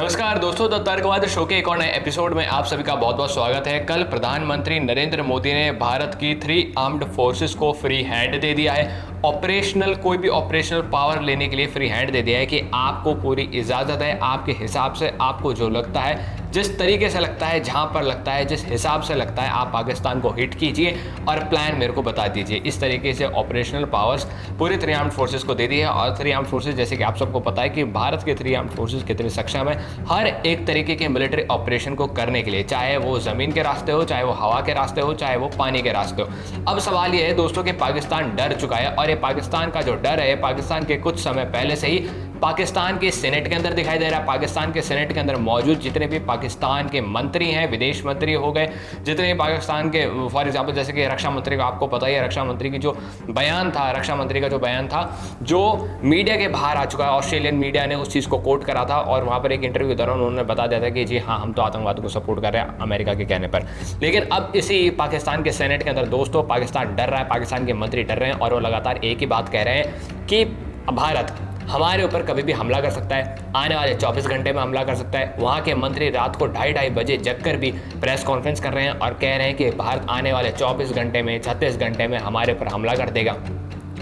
नमस्कार दोस्तों, the तर्कवाद show के एक और नए एपिसोड में आप सभी का बहुत बहुत स्वागत है। कल प्रधानमंत्री नरेंद्र मोदी ने भारत की 3 आर्म्ड फोर्सेस को फ्री हैंड दे दिया है। कोई भी ऑपरेशनल पावर लेने के लिए फ्री हैंड दे दिया है कि आपको पूरी इजाज़त है, आपके हिसाब से आपको जो लगता है, जिस तरीके से लगता है, जहां पर लगता है, जिस हिसाब से लगता है, आप पाकिस्तान को हिट कीजिए और प्लान मेरे को बता दीजिए। इस तरीके से ऑपरेशनल पावर्स पूरी 3 आर्म्ड फोर्सेस को दे दी है। और 3 आर्म्ड फोर्सेस, जैसे कि आप सबको पता है कि भारत के 3 आर्म्ड फोर्सेस कितने सक्षम है हर एक तरीके के मिलिट्री ऑपरेशन को करने के लिए, चाहे वो ज़मीन के रास्ते हो, चाहे वो हवा के रास्ते हो, चाहे वो पानी के रास्ते हो। अब सवाल ये है दोस्तों कि पाकिस्तान डर चुका है, और ये पाकिस्तान का जो डर है, पाकिस्तान के कुछ समय पहले से ही पाकिस्तान के सेनेट के अंदर दिखाई दे रहा है। पाकिस्तान के सेनेट के अंदर मौजूद जितने भी पाकिस्तान के मंत्री हैं, विदेश मंत्री हो गए, जितने भी पाकिस्तान के, फॉर एग्जांपल जैसे कि रक्षा मंत्री का आपको पता ही है, रक्षा मंत्री की जो बयान था, रक्षा मंत्री का जो बयान था, जो मीडिया के बाहर आ चुका है। ऑस्ट्रेलियन मीडिया ने उस चीज़ को कोट करा था और वहाँ पर एक इंटरव्यू के दौरान उन्होंने बता दिया था कि जी हाँ, हम तो आतंकवाद को सपोर्ट कर रहे हैं अमेरिका के कहने पर। लेकिन अब इसी पाकिस्तान के सेनेट के अंदर दोस्तों पाकिस्तान डर रहा है, पाकिस्तान के मंत्री डर रहे हैं और वो लगातार एक ही बात कह रहे हैं कि भारत हमारे ऊपर कभी भी हमला कर सकता है, आने वाले 24 घंटे में हमला कर सकता है। वहाँ के मंत्री रात को 2:30 बजे जगकर भी प्रेस कॉन्फ्रेंस कर रहे हैं और कह रहे हैं कि भारत आने वाले 24 घंटे में, 36 घंटे में हमारे ऊपर हमला कर देगा,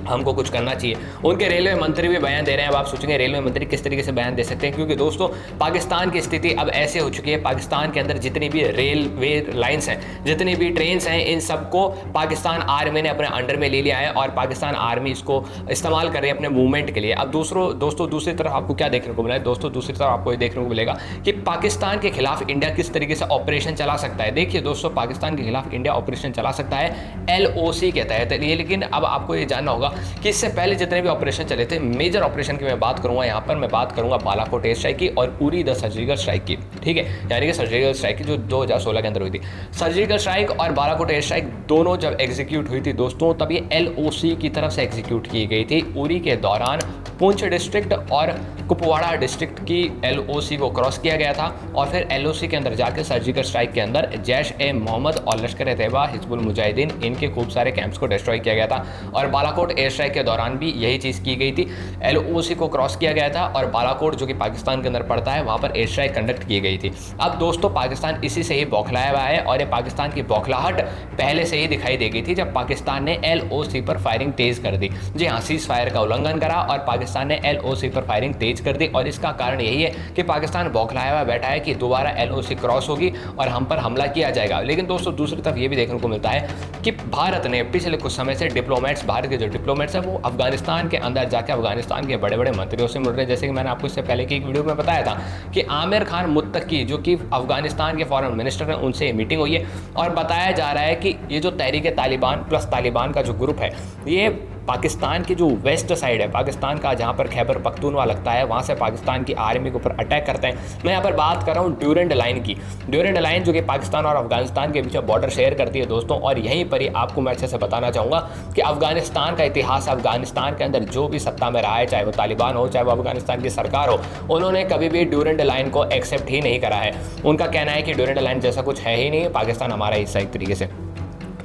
हमको कुछ करना चाहिए। उनके रेलवे मंत्री भी बयान दे रहे हैं। अब आप सोचेंगे रेलवे मंत्री किस तरीके से बयान दे सकते हैं, क्योंकि दोस्तों पाकिस्तान की स्थिति अब ऐसे हो चुकी है, पाकिस्तान के अंदर जितनी भी रेलवे लाइंस हैं, जितनी भी ट्रेन्स हैं, इन सबको पाकिस्तान आर्मी ने अपने अंडर में ले लिया है और पाकिस्तान आर्मी इसको इस्तेमाल कर रही है अपने मूवमेंट के लिए। अब दोस्तों दूसरी तरफ आपको क्या देखने को मिला है? दोस्तों दूसरी तरफ आपको ये देखने को मिलेगा कि पाकिस्तान के खिलाफ इंडिया किस तरीके से ऑपरेशन चला सकता है। देखिए दोस्तों, पाकिस्तान के खिलाफ इंडिया ऑपरेशन चला सकता है LOC के तहत। लेकिन अब आपको ये जानना होगा कि इससे पहले जितने भी ऑपरेशन चले थे, मेजर ऑपरेशन की मैं बात करूंगा, यहाँ पर मैं बात करूंगा बालाकोट एयर स्ट्राइक की और उरी द सर्जिकल स्ट्राइक की, ठीक है, यानी कि सर्जिकल स्ट्राइक की जो 2016 के अंदर हुई थी। सर्जिकल स्ट्राइक और बालाकोट एयर स्ट्राइक दोनों जब एग्जीक्यूट हुई थी दोस्तों, तब ये LOC की तरफ से एग्जीक्यूट की गई थी। उरी के दौरान पुंछ डिस्ट्रिक्ट और कुपवाड़ा डिस्ट्रिक्ट की LOC को क्रॉस किया गया था और फिर LOC के अंदर जाकर सर्जिकल स्ट्राइक के अंदर जैश-ए-मोहम्मद और लश्कर-ए-तैयबा, हिजबुल मुजाहिदीन, इनके खूब सारे कैंप्स को डिस्ट्रॉय किया गया था। और बालाकोट एयर स्ट्राइक के दौरान भी यही चीज़ की गई थी, LOC को क्रॉस किया गया था और बालाकोट जो कि पाकिस्तान के अंदर पड़ता है, वहाँ पर एयर स्ट्राइक कंडक्ट की गई थी। अब दोस्तों पाकिस्तान इसी से ही बौखलाया हुआ है और ये पाकिस्तान की बौखलाहट पहले से ही दिखाई दे गई थी जब पाकिस्तान ने LOC पर फायरिंग तेज़ कर दी। जी हाँ, सीज फायर का उल्लंघन करा और पाकिस्तान ने LOC पर फायरिंग तेज कर दी और इसका कारण यही है कि पाकिस्तान बौखलाया हुआ बैठा है कि दोबारा LOC क्रॉस होगी और हम पर हमला किया जाएगा। लेकिन दोस्तों दूसरी तरफ ये भी देखने को मिलता है कि भारत ने पिछले कुछ समय से डिप्लोमेट्स, भारत के जो डिप्लोमेट्स हैं वो अफगानिस्तान के अंदर जाकर अफगानिस्तान के बड़े बड़े मंत्रियों से मिल रहे हैं। जैसे कि मैंने आपको इससे पहले की एक वीडियो में बताया था कि आमिर खान मुत्तकी जो कि अफगानिस्तान के फॉरेन मिनिस्टर हैं, उनसे मीटिंग हुई है और बताया जा रहा है कि ये जो तहरीक तालिबान प्लस तालिबान का जो ग्रुप है, ये पाकिस्तान की जो वेस्ट साइड है पाकिस्तान का, जहाँ पर खैबर पख्तूनवा लगता है, वहाँ से पाकिस्तान की आर्मी के ऊपर अटैक करते हैं। मैं यहाँ पर बात कर रहा हूँ ड्यूरेंट लाइन की, ड्यूरेंट लाइन जो कि पाकिस्तान और अफगानिस्तान के बीच बॉर्डर शेयर करती है दोस्तों। और यहीं पर ही आपको मैं अच्छे से बताना चाहूँगा कि अफगानिस्तान का इतिहास, अफगानिस्तान के अंदर जो भी सत्ता में रहा है, चाहे वो तालिबान हो, चाहे वो अफगानिस्तान की सरकार हो, उन्होंने कभी भी ड्यूरेंट लाइन को एक्सेप्ट ही नहीं करा है। उनका कहना है कि ड्यूरेंट लाइन जैसा कुछ है ही नहीं, पाकिस्तान हमारा हिस्सा एक तरीके से,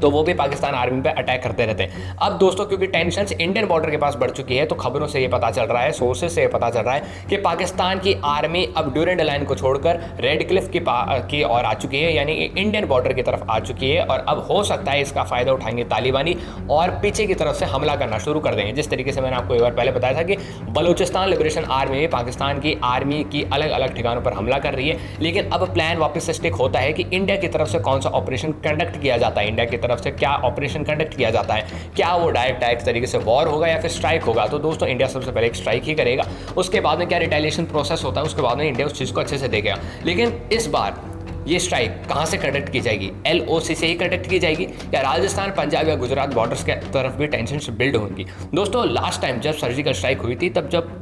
तो वो भी पाकिस्तान आर्मी पे अटैक करते रहते हैं। अब दोस्तों क्योंकि टेंशन्स इंडियन बॉर्डर के पास बढ़ चुकी है, तो खबरों से ये पता चल रहा है, सोर्सेज से ये पता चल रहा है कि पाकिस्तान की आर्मी अब ड्यूरेंट लाइन को छोड़कर रेड क्लिफ की ओर आ चुकी है, यानी इंडियन बॉर्डर की तरफ आ चुकी है। और अब हो सकता है इसका फ़ायदा उठाएंगे तालिबानी और पीछे की तरफ से हमला करना शुरू कर देंगे। जिस तरीके से मैंने आपको एक बार पहले बताया था कि बलूचिस्तान लिबरेशन आर्मी पाकिस्तान की आर्मी की अलग अलग ठिकानों पर हमला कर रही है। लेकिन अब प्लान वापस से स्टिक होता है कि इंडिया की तरफ से कौन सा ऑपरेशन कंडक्ट किया जाता है, इंडिया की तरफ से क्या ऑपरेशन कंडक्ट किया जाता है, क्या वो डायरेक्ट तरीके से वॉर होगा या फिर स्ट्राइक होगा। तो दोस्तों इंडिया सबसे पहले एक स्ट्राइक ही करेगा, उसके बाद में क्या रिटेलिएशन प्रोसेस होता है, उसके बाद में इंडिया उस चीज़ को अच्छे से देखेगा। लेकिन इस बार ये स्ट्राइक कहाँ से कंडक्ट की जाएगी? LOC से ही कंडक्ट की जाएगी या राजस्थान, पंजाब या गुजरात बॉर्डर्स के तरफ भी टेंशन बिल्ड होंगी? दोस्तों लास्ट टाइम जब सर्जिकल स्ट्राइक हुई थी, तब जब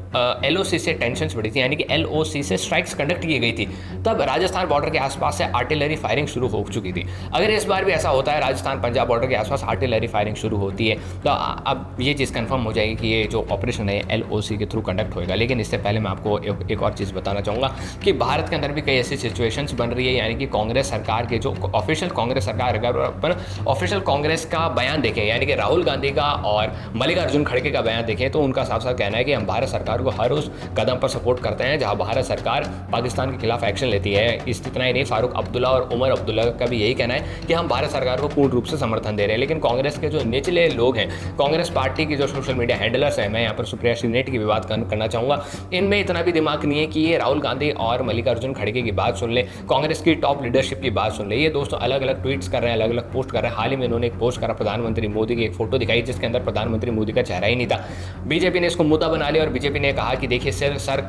LOC से टेंशन बढ़ी थी, यानी कि LOC से स्ट्राइक्स कंडक्ट की गई थी, तब राजस्थान बॉर्डर के आसपास से आर्टिलरी फायरिंग शुरू हो चुकी थी। अगर इस बार भी ऐसा होता है, राजस्थान पंजाब बॉर्डर के आसपास आर्टिलरी फायरिंग शुरू होती है, तो अब ये चीज़ कंफर्म हो जाएगी कि ये जो ऑपरेशन है LOC के थ्रू कंडक्ट होएगा। लेकिन इससे पहले मैं आपको एक और चीज़ बताना चाहूँगा कि भारत के अंदर भी कई ऐसी सिचुएशंस बन रही है, यानी कि कांग्रेस सरकार के जो ऑफिशियल कांग्रेस सरकार, अगर अपन ऑफिशियल कांग्रेस का बयान देखें, यानी कि राहुल गांधी का और मल्लिकार्जुन खड़गे का बयान देखें, तो उनका साफ साफ कहना है कि हम भारत सरकार को को हर उस कदम पर सपोर्ट करते हैं जहां भारत सरकार पाकिस्तान के खिलाफ एक्शन लेती है। इतना ही नहीं, फारूक अब्दुल्ला और उमर अब्दुल्ला का भी यही कहना है कि हम भारत सरकार को पूर्ण रूप से समर्थन दे रहे हैं। लेकिन कांग्रेस के जो निचले लोग हैं, कांग्रेस पार्टी की जो सोशल मीडिया हैंडलर्स हैं, मैं यहाँ पर सुप्रिया श्रीनेट की भी बात करना चाहूँगा, इनमें इतना भी दिमाग नहीं है कि ये राहुल गांधी और मल्लिकार्जुन खड़गे की बात सुन ले, कांग्रेस की टॉप लीडरशिप की बात सुन ले। ये दोस्तों अलग अलग ट्वीट्स कर रहे हैं, अलग अलग पोस्ट कर रहे हैं। हाल ही में इन्होंने एक पोस्ट करा, प्रधानमंत्री मोदी की एक फोटो दिखाई जिसके अंदर प्रधानमंत्री मोदी का चेहरा ही नहीं था। बीजेपी ने इसको मुद्दा बना लिया और बीजेपी ने कहा कि देखिए सर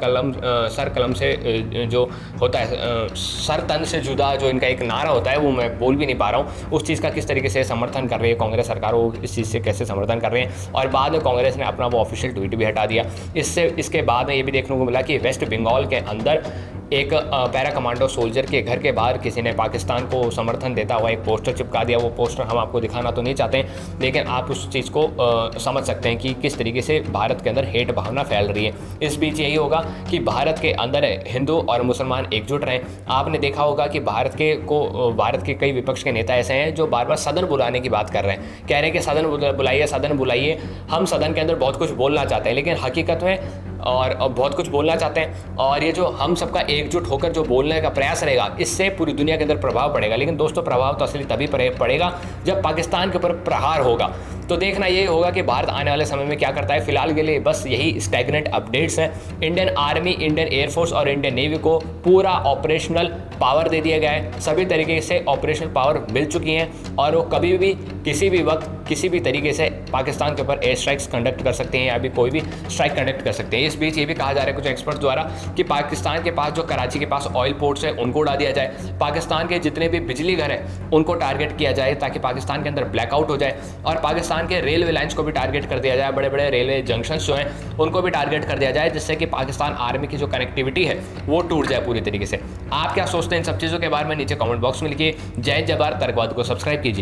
कलम से जो होता है, सर तन से जुदा जो इनका एक नारा होता है, वो मैं बोल भी नहीं पा रहा हूँ, उस चीज़ का किस तरीके से समर्थन कर रही है कांग्रेस सरकार, वो इस चीज़ से कैसे समर्थन कर रहे हैं। और बाद में कांग्रेस ने अपना वो ऑफिशियल ट्वीट भी हटा दिया। इसके बाद में ये भी देखने को मिला कि वेस्ट बंगाल के अंदर एक पैरा कमांडो सोल्जर के घर के बाहर किसी ने पाकिस्तान को समर्थन देता हुआ एक पोस्टर चिपका दिया। वो पोस्टर हम आपको दिखाना तो नहीं चाहते, लेकिन आप उस चीज़ को समझ सकते हैं कि किस तरीके से भारत के अंदर हेट भावना फैल रही है। इस बीच यही होगा कि भारत के अंदर हिंदू और मुसलमान एकजुट रहें। आपने देखा होगा कि भारत के कई विपक्ष के नेता ऐसे हैं जो बार बार सदन बुलाने की बात कर रहे हैं, कह रहे हैं कि सदन बुलाइए। हम सदन के अंदर बहुत कुछ बोलना चाहते हैं, लेकिन हकीकत में और बहुत कुछ बोलना चाहते हैं, और ये जो हम सबका एकजुट होकर जो बोलने का प्रयास रहेगा, इससे पूरी दुनिया के अंदर प्रभाव पड़ेगा। लेकिन दोस्तों, प्रभाव तो असली तभी पड़ेगा जब पाकिस्तान के ऊपर प्रहार होगा। तो देखना ये होगा कि भारत आने वाले समय में क्या करता है। फिलहाल के लिए बस यही स्टैग्नेंट अपडेट्स हैं। इंडियन आर्मी, इंडियन एयरफोर्स और इंडियन नेवी को पूरा ऑपरेशनल पावर दे दिया गया है। सभी तरीके से ऑपरेशनल पावर मिल चुकी हैं और वो कभी भी किसी भी वक्त किसी भी तरीके से पाकिस्तान के ऊपर एयर स्ट्राइक्स कंडक्ट कर सकते हैं या भी कोई भी स्ट्राइक कंडक्ट कर सकते हैं। इस बीच ये भी कहा जा रहा है कुछ एक्सपर्ट द्वारा कि पाकिस्तान के पास जो कराची के पास ऑयल पोर्ट्स है उनको उड़ा दिया जाए, पाकिस्तान के जितने भी बिजली घर हैं उनको टारगेट किया जाए ताकि पाकिस्तान के अंदर ब्लैकआउट हो जाए, और पाकिस्तान के रेलवे लाइंस को भी टारगेट कर दिया जाए, बड़े बड़े रेलवे जंक्शंस जो हैं उनको भी टारगेट कर दिया जाए, जिससे कि पाकिस्तान आर्मी की जो कनेक्टिविटी है वो टूट जाए पूरी तरीके से। आप क्या सोचते हैं इन सब चीज़ों के बारे में नीचे कमेंट बॉक्स में लिखिए। जय जवाहर, तर्कवाद को सब्सक्राइब कीजिए।